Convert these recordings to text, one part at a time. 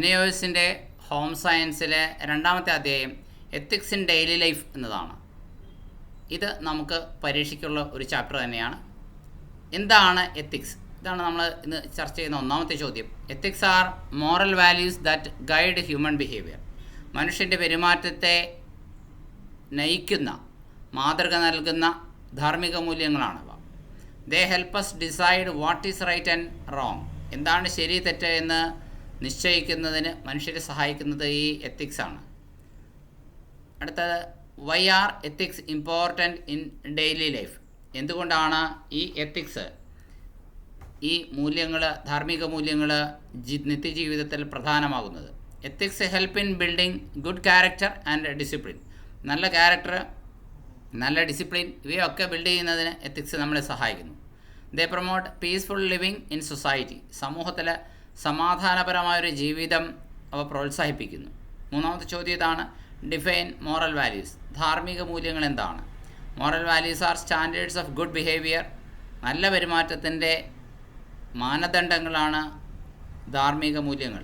NIOSൻ്റെ home സയൻസിലെ രണ്ടാമത്തെ അധ്യായം ethics in daily life എന്നതാണ്. ഇത് നമുക്ക് പരീക്ഷയ്ക്കുള്ള ഒരു ചാപ്റ്റർ തന്നെയാണ്. എന്താണ് എത്തിക്സ്? ഇതാണ് നമ്മൾ ഇന്ന് ചർച്ച ചെയ്യുന്ന ഒന്നാമത്തെ ചോദ്യം. Ethics are moral values that guide human behaviour. മനുഷ്യൻ്റെ പെരുമാറ്റത്തെ നയിക്കുന്ന, മാതൃക നൽകുന്ന ധാർമ്മിക മൂല്യങ്ങളാണവ. They help us decide what is right and wrong. എന്താണ് ശരി തെറ്റ് എന്ന് നിശ്ചയിക്കുന്നതിന് മനുഷ്യരെ സഹായിക്കുന്നത് ഈ എത്തിക്സ് ആണ്. അടുത്തത്, why are ethics important in daily life. എന്തുകൊണ്ടാണ് ഈ എത്തിക്സ്, ഈ മൂല്യങ്ങൾ, ധാർമ്മിക മൂല്യങ്ങൾ നിത്യജീവിതത്തിൽ പ്രധാനമാകുന്നത്? Ethics help in building good character and discipline. നല്ല ക്യാരക്ടർ, നല്ല ഡിസിപ്ലിൻ, ഇവയൊക്കെ ബിൽഡ് ചെയ്യുന്നതിന് എത്തിക്സ് നമ്മളെ സഹായിക്കുന്നു. They promote peaceful living in society. സമൂഹത്തിൽ സമാധാനപരമായൊരു ജീവിതം അവ പ്രോത്സാഹിപ്പിക്കുന്നു. മൂന്നാമത്തെ ചോദ്യം ഇതാണ്, ഡിഫൈൻ മോറൽ വാല്യൂസ്. ധാർമ്മിക മൂല്യങ്ങൾ എന്താണ്? Moral values are standards of good behaviour. നല്ല പെരുമാറ്റത്തിൻ്റെ മാനദണ്ഡങ്ങളാണ് ധാർമ്മിക മൂല്യങ്ങൾ,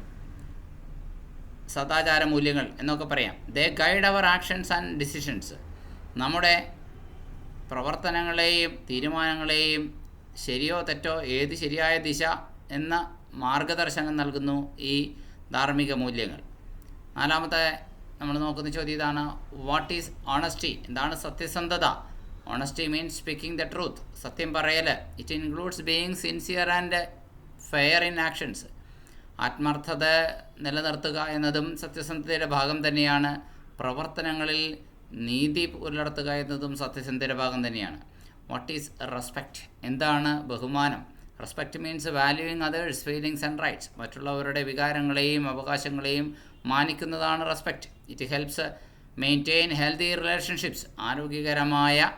സദാചാര മൂല്യങ്ങൾ എന്നൊക്കെ പറയാം. They guide our actions and decisions. നമ്മുടെ പ്രവർത്തനങ്ങളെയും തീരുമാനങ്ങളെയും ശരിയോ തെറ്റോ, ഏത് ശരിയായ ദിശ എന്ന മാർഗദർശനം നൽകുന്നു ഈ ധാർമ്മിക മൂല്യങ്ങൾ. നാലാമത്തെ നമ്മൾ നോക്കുന്ന ചോദ്യം ഇതാണ്, വാട്ട് ഈസ് ഓണസ്റ്റി. എന്താണ് സത്യസന്ധത? Honesty means speaking the truth. സത്യം പറയൽ. It includes being sincere and fair in actions. ആത്മാർത്ഥത നിലനിർത്തുക എന്നതും സത്യസന്ധതയുടെ ഭാഗം തന്നെയാണ്. പ്രവർത്തനങ്ങളിൽ നീതി പുലർത്തുക എന്നതും സത്യസന്ധതയുടെ ഭാഗം തന്നെയാണ്. What is respect. എന്താണ് ബഹുമാനം? Respect means valuing others feelings and rights. മറ്റുള്ളവരുടെ വികാരങ്ങളെയും അവകാശങ്ങളെയും മാനിക്കുന്നതാണ് respect. It helps maintain healthy relationships. ആരോഗ്യകരമായ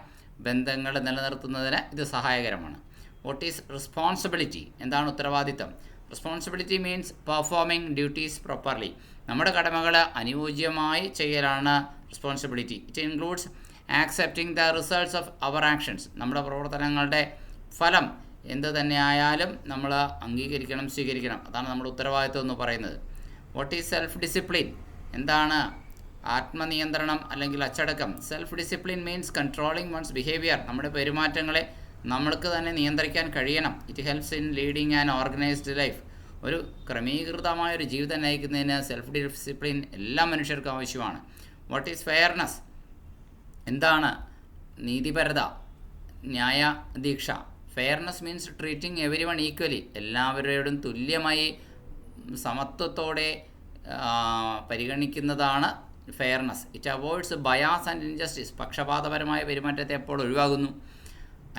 ബന്ധങ്ങൾ നിലനിർത്തുന്നതിന് ഇത് സഹായകരമാണ്. What is responsibility. എന്താണ് ഉത്തരവാദിത്തം? Responsibility means performing duties properly. നമ്മുടെ കടമകൾ അനുയോജ്യമായി ചെയ്യലാണ് responsibility. It includes accepting the results of our actions. നമ്മുടെ പ്രവർത്തനങ്ങളുടെ ഫലം എന്ത് തന്നെയായാലും നമ്മൾ അംഗീകരിക്കണം, സ്വീകരിക്കണം. അതാണ് നമ്മുടെ ഉത്തരവാദിത്വം എന്ന് പറയുന്നത്. What is self discipline. എന്താണ് ആത്മനിയന്ത്രണം അല്ലെങ്കിൽ അച്ചടക്കം? Self discipline means controlling one's behaviour. നമ്മുടെ പെരുമാറ്റങ്ങളെ നമ്മൾക്ക് തന്നെ നിയന്ത്രിക്കാൻ കഴിയണം. It helps in leading and organised life. ഒരു ക്രമീകൃതമായൊരു ജീവിതം നയിക്കുന്നതിന് സെൽഫ് ഡിസിപ്ലിൻ എല്ലാ മനുഷ്യർക്കും ആവശ്യമാണ്. What is fairness. എന്താണ് നീതിപരത, ന്യായദീക്ഷ? Fairness means treating every one equally. എല്ലാവരോടും തുല്യമായി സമത്വത്തോടെ പരിഗണിക്കുന്നതാണ് fairness. It avoids bias and injustice. പക്ഷപാതപരമായ പെരുമാറ്റത്തെ എപ്പോൾ ഒഴിവാകുന്നു?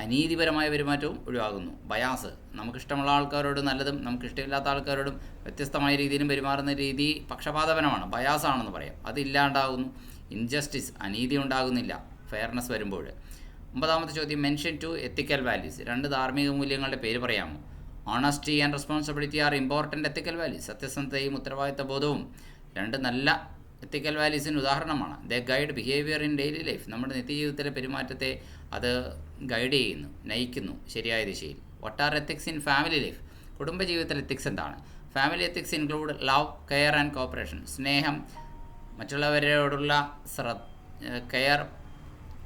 അനീതിപരമായ പെരുമാറ്റവും ഒഴിവാകുന്നു. ബയാസ്, നമുക്കിഷ്ടമുള്ള ആൾക്കാരോട് നല്ലതും നമുക്കിഷ്ടമില്ലാത്ത ആൾക്കാരോടും വ്യത്യസ്തമായ രീതിയിലും പെരുമാറുന്ന രീതി പക്ഷപാതപരമാണ്, ബയാസാണെന്ന് പറയാം. അതില്ലാണ്ടാകുന്നു. ഇൻജസ്റ്റിസ്, അനീതി ഉണ്ടാകുന്നില്ല ഫെയർനെസ് വരുമ്പോൾ. ഒമ്പതാമത്തെ ചോദ്യം, മെൻഷൻ ടു എത്തിക്കൽ വാല്യൂസ്. രണ്ട് ധാർമ്മിക മൂല്യങ്ങളുടെ പേര് പറയാമോ? Honesty and responsibility are important ethical values. സത്യസന്ധതയും ഉത്തരവാദിത്ത ബോധവും രണ്ട് നല്ല എത്തിക്കൽ വാല്യൂസിന് ഉദാഹരണമാണ്. The guide behaviour in daily life. നമ്മുടെ നിത്യജീവിതത്തിലെ പെരുമാറ്റത്തെ അത് ഗൈഡ് ചെയ്യുന്നു, നയിക്കുന്നു ശരിയായ ദിശയിൽ. What are ethics in family life. കുടുംബജീവിതത്തിൽ എത്തിക്സ് എന്താണ്? Family ethics include love, care and cooperation. സ്നേഹം, മറ്റുള്ളവരോടുള്ള കെയർ,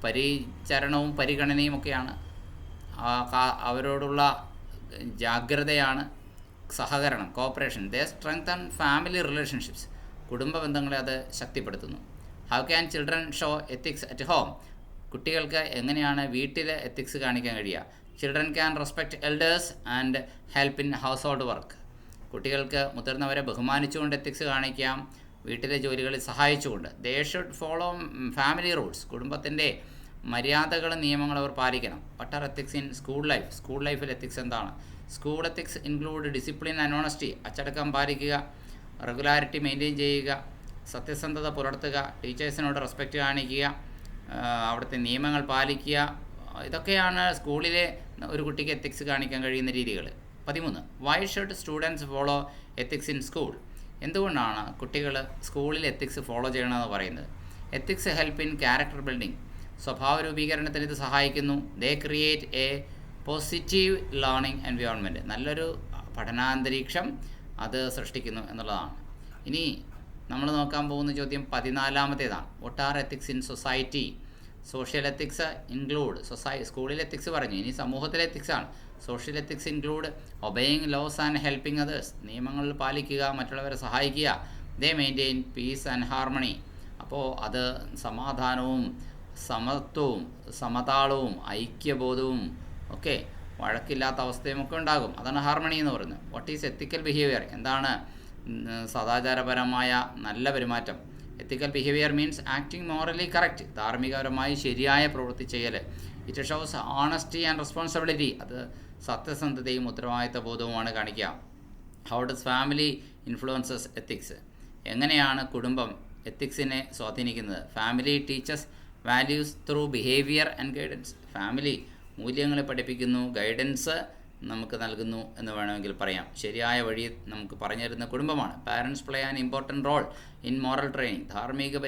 പരിചരണവും പരിഗണനയും ഒക്കെയാണ്. അവരോടുള്ള ജാഗ്രതയാണ് സഹകരണം, cooperation. They strengthen family relationships. കുടുംബ ബന്ധങ്ങളെ അത് ശക്തിപ്പെടുത്തുന്നു. How can children show ethics at home. കുട്ടികൾക്ക് എങ്ങനെയാണ് വീട്ടിൽ എത്തിക്സ് കാണിക്കാൻ കഴിയുക? Children can respect elders and help in household work. കുട്ടികൾക്ക് മുതിർന്നവരെ ബഹുമാനിച്ചുകൊണ്ട് എത്തിക്സ് കാണിക്കാം, വീട്ടിലെ ജോലികളിൽ സഹായിച്ചുകൊണ്ട്. They should follow family rules. കുടുംബത്തിൻ്റെ മര്യാദകളും നിയമങ്ങളും അവർ പാലിക്കണം. What are ethics in school life. School ലൈഫിൽ എത്തിക്സ് എന്താണ്? School ethics include discipline and honesty. അച്ചടക്കം പാലിക്കുക, റെഗുലാരിറ്റി മെയിൻറ്റെയിൻ ചെയ്യുക, സത്യസന്ധത പുലർത്തുക, ടീച്ചേഴ്സിനോട് റെസ്പെക്റ്റ് കാണിക്കുക, അവിടുത്തെ നിയമങ്ങൾ പാലിക്കുക. ഇതൊക്കെയാണ് സ്കൂളിലെ ഒരു കുട്ടിക്ക് എത്തിക്സ് കാണിക്കാൻ കഴിയുന്ന രീതികൾ. 13, why should students follow ethics in school. എന്തുകൊണ്ടാണ് കുട്ടികൾ സ്കൂളിൽ എത്തിക്സ് ഫോളോ ചെയ്യണമെന്ന് പറയുന്നത്? Ethics help in character building. സ്വഭാവ രൂപീകരണത്തിന് ഇത് സഹായിക്കുന്നു. They create a positive learning environment. നല്ലൊരു പഠനാന്തരീക്ഷം അത് സൃഷ്ടിക്കുന്നു എന്നുള്ളതാണ്. ഇനി നമ്മൾ നോക്കാൻ പോകുന്ന ചോദ്യം 14-ാമത്തേതാണ്. What are ethics in society? Social ethics include സ്കൂളിൽ എത്തിക്സ് പറഞ്ഞു, ഇനി സമൂഹത്തിലെ എത്തിക്സാണ്. Social ethics include obeying laws and helping others, നിയമങ്ങൾ പാലിക്കുക, മറ്റുള്ളവരെ സഹായിക്കുക. They maintain peace and harmony, അപ്പോൾ അത് സമാധാനവും സമത്വവും സമതാളവും ഐക്യബോധവും ഒക്കെ വഴക്കില്ലാത്ത അവസ്ഥയും ഒക്കെ ഉണ്ടാകും. അതാണ് ഹാർമണി എന്ന് പറയുന്നത്. What is ethical behaviour? എന്താണ് സദാചാരപരമായ നല്ല പെരുമാറ്റം? Ethical behaviour means acting morally correct, ധാർമ്മികപരമായി ശരിയായ പ്രവൃത്തി ചെയ്യൽ. It shows honesty and responsibility, അത് സത്യസന്ധതയും ഉത്തരവാദിത്ത ബോധവുമാണ് കാണിക്കുക. How does family influences ethics? എങ്ങനെയാണ് കുടുംബം എത്തിക്സിനെ സ്വാധീനിക്കുന്നത്? Family teachers values through behaviour and guidance. ഫാമിലി മൂല്യങ്ങളെ പഠിപ്പിക്കുന്നു, ഗൈഡൻസ് നമുക്ക് നൽകുന്നു എന്ന് വേണമെങ്കിൽ പറയാം. ശരിയായ വഴി നമുക്ക് പറഞ്ഞു തരുന്ന കുടുംബമാണ്. Parents play an important role in moral training. ധാർമ്മിക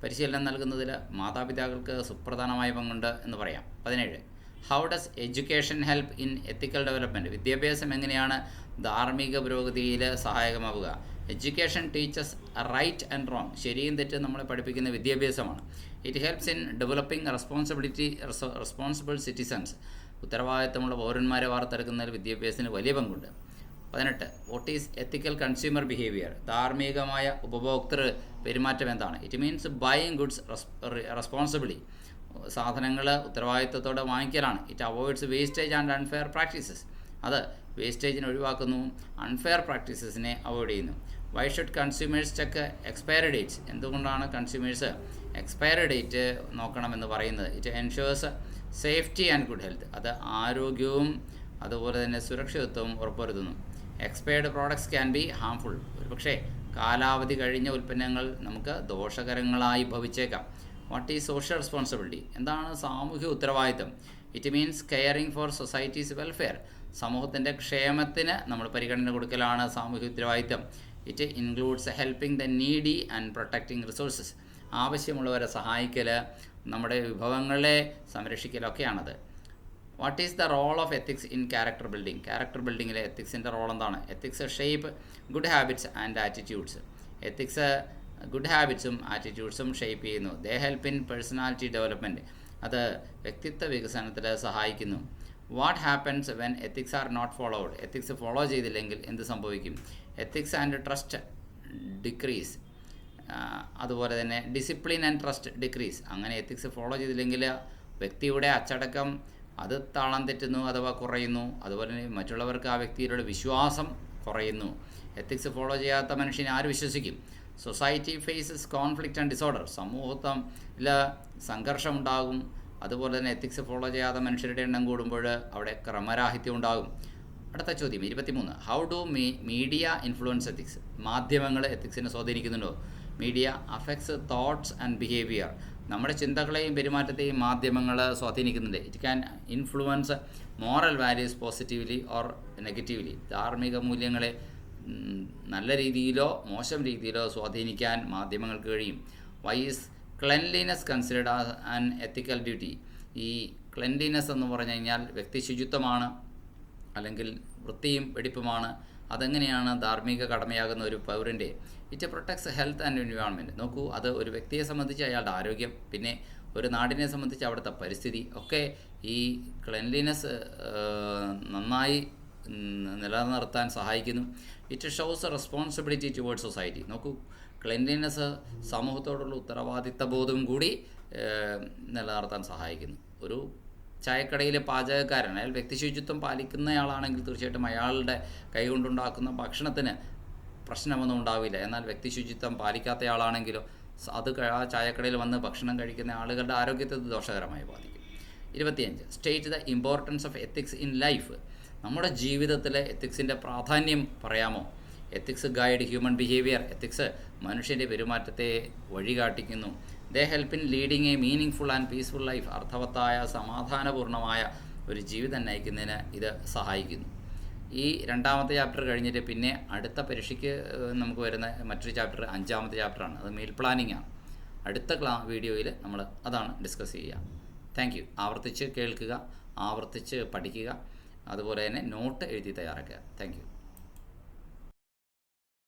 പരിശീലനം നൽകുന്നതിൽ മാതാപിതാക്കൾക്ക് സുപ്രധാനമായ പങ്കുണ്ട് എന്ന് പറയാം. 17. How does education help in ethical development? വിദ്യാഭ്യാസം എങ്ങനെയാണ് ധാർമ്മിക പുരോഗതിയിൽ സഹായകമാവുക? Education teachers right and wrong, ശരിയും തെറ്റും നമ്മളെ പഠിപ്പിക്കുന്ന വിദ്യാഭ്യാസമാണ്. It helps in developing responsible citizens, ഉത്തരവാദിത്തമുള്ള പൗരന്മാരെ വാർത്തെടുക്കുന്നതിൽ വിദ്യാഭ്യാസത്തിന് വലിയ പങ്കുണ്ട്. 18. What is ethical consumer behaviour? ധാർമ്മികമായ ഉപഭോക്തൃ പെരുമാറ്റം എന്താണ്? It means buying goods responsibly, സാധനങ്ങൾ ഉത്തരവാദിത്തത്തോടെ വാങ്ങിക്കലാണ്. It avoids wastage and unfair practices, അത് വേസ്റ്റേജിനെ ഒഴിവാക്കുന്നു, അൺഫെയർ പ്രാക്ടീസസിനെ അവോയ്ഡ് ചെയ്യുന്നു. Why should consumers check expiry dates? എന്തുകൊണ്ടാണ് കൺസ്യൂമേഴ്സ് എക്സ്പയറി ഡേറ്റ് നോക്കണമെന്ന് പറയുന്നത്? It ensures safety and good health, അത് ആരോഗ്യവും അതുപോലെ തന്നെ സുരക്ഷിതത്വവും ഉറപ്പുവരുത്തുന്നു. Expired products can be harmful, ഒരുപക്ഷേ കാലാവധി കഴിഞ്ഞ ഉൽപ്പന്നങ്ങൾ നമുക്ക് ദോഷകരങ്ങളായി ഭവിച്ചേക്കാം. What is social responsibility? എന്താണ് സാമൂഹ്യ ഉത്തരവാദിത്തം? It means caring for society's welfare, സമൂഹത്തിൻ്റെ ക്ഷേമത്തിന് നമ്മൾ പരിഗണന കൊടുക്കലാണ് സാമൂഹ്യ ഉത്തരവാദിത്തം. It includes helping the needy and protecting resources, ആവശ്യമുള്ളവരെ സഹായിക്കൽ, നമ്മുടെ വിഭവങ്ങളെ സംരക്ഷിക്കലൊക്കെയാണത്. What is the role of ethics in character building? Character ബിൽഡിങ്ങിലെ എത്തിക്സിൻ്റെ റോൾ എന്താണ്? Ethics shape good habits and attitudes, ethics good ഹാബിറ്റ്സും ആറ്റിറ്റ്യൂഡ്സും ഷേപ്പ് ചെയ്യുന്നു. They help in personality development, അത് വ്യക്തിത്വ വികസനത്തിൽ സഹായിക്കുന്നു. What happens when ethics are not followed? Ethics follow ചെയ്തില്ലെങ്കിൽ എന്ത് സംഭവിക്കും? എത്തിക്സ് ആൻഡ് ട്രസ്റ്റ് ഡിക്രീസ്, അതുപോലെ തന്നെ ഡിസിപ്ലിൻ ആൻഡ് ട്രസ്റ്റ് ഡിക്രീസ്. അങ്ങനെ എത്തിക്സ് ഫോളോ ചെയ്തില്ലെങ്കിൽ വ്യക്തിയുടെ അച്ചടക്കം അത് താളം തെറ്റുന്നു അഥവാ കുറയുന്നു. അതുപോലെ തന്നെ മറ്റുള്ളവർക്ക് ആ വ്യക്തിയുടെ വിശ്വാസം കുറയുന്നു. എത്തിക്സ് ഫോളോ ചെയ്യാത്ത മനുഷ്യനെ ആര് വിശ്വസിക്കും? Society faces conflict and disorder, സമൂഹത്തിൽ സംഘർഷമുണ്ടാകും. അതുപോലെ തന്നെ എത്തിക്സ് ഫോളോ ചെയ്യാത്ത മനുഷ്യരുടെ എണ്ണം കൂടുമ്പോൾ അവിടെ ക്രമരാഹിത്യം ഉണ്ടാകും. അടുത്ത ചോദ്യം 23. How do media influence ethics? മാധ്യമങ്ങൾ എത്തിക്സിനെ സ്വാധീനിക്കുന്നുണ്ടോ? Media affects thoughts and behaviour, നമ്മുടെ ചിന്തകളെയും പെരുമാറ്റത്തെയും മാധ്യമങ്ങൾ സ്വാധീനിക്കുന്നുണ്ട്. It can influence moral values positively or negatively, ധാർമ്മിക മൂല്യങ്ങളെ നല്ല രീതിയിലോ മോശം രീതിയിലോ സ്വാധീനിക്കാൻ മാധ്യമങ്ങൾക്ക് കഴിയും. Why is cleanliness considered an ethical duty? ഈ ക്ലെൻലിനെസ് എന്ന് പറഞ്ഞു കഴിഞ്ഞാൽ വ്യക്തി ശുചിത്വമാണ്, അല്ലെങ്കിൽ വൃത്തിയും വെടിപ്പുമാണ്. അതെങ്ങനെയാണ് ധാർമ്മിക കടമയാകുന്ന ഒരു പൗരൻ്റെ? It protects health and environment. നോക്കൂ, അത് ഒരു വ്യക്തിയെ സംബന്ധിച്ച് അയാളുടെ ആരോഗ്യം, പിന്നെ ഒരു നാടിനെ സംബന്ധിച്ച് അവിടുത്തെ പരിസ്ഥിതി ഒക്കെ ഈ ക്ലെൻലിനെസ് നന്നായി നിലനിർത്താൻ സഹായിക്കുന്നു. It shows A responsibility towards society. നോക്കൂ, ക്ലെൻലിനെസ് സമൂഹത്തോടുള്ള ഉത്തരവാദിത്ത ബോധവും കൂടി നിലനിർത്താൻ സഹായിക്കുന്നു. ഒരു ചായക്കടയിലെ പാചകക്കാരൻ, അയാൾ വ്യക്തിശുചിത്വം പാലിക്കുന്നയാളാണെങ്കിൽ തീർച്ചയായിട്ടും അയാളുടെ കൈകൊണ്ടുണ്ടാക്കുന്ന ഭക്ഷണത്തിന് പ്രശ്നമൊന്നും ഉണ്ടാവില്ല. എന്നാൽ വ്യക്തിശുചിത്വം പാലിക്കാത്തയാളാണെങ്കിലോ അത് ആ ചായക്കടയിൽ വന്ന് ഭക്ഷണം കഴിക്കുന്ന ആളുകളുടെ ആരോഗ്യത്തെ ദോഷകരമായി ബാധിക്കും. 25. State the importance of ethics in life. നമ്മുടെ ജീവിതത്തിലെ എത്തിക്സിൻ്റെ പ്രാധാന്യം പറയാമോ? Ethics guide human behaviour. Ethics മനുഷ്യൻ്റെ പെരുമാറ്റത്തെ വഴികാട്ടിക്കുന്നു. They help in leading a meaningful and peaceful life. അർത്ഥവത്തായ സമാധാനപൂർണ്ണമായ ഒരു ജീവിതം നയിക്കുന്നതിന് ഇത് സഹായിക്കുന്നു. ഈ രണ്ടാമത്തെ ചാപ്റ്റർ കഴിഞ്ഞിട്ട് പിന്നെ അടുത്ത പരീക്ഷയ്ക്ക് നമുക്ക് വരുന്ന മറ്റൊരു ചാപ്റ്റർ 5ാമത്തെ ചാപ്റ്ററാണ്. അത് മീൽ പ്ലാനിങ് ആണ്. അടുത്ത വീഡിയോയിൽ നമ്മൾ അതാണ് ഡിസ്കസ് ചെയ്യുക. Thank you. ആവർത്തിച്ച് കേൾക്കുക, ആവർത്തിച്ച് പഠിക്കുക, അതുപോലെ തന്നെ നോട്ട് എഴുതി തയ്യാറാക്കുക. Thank you.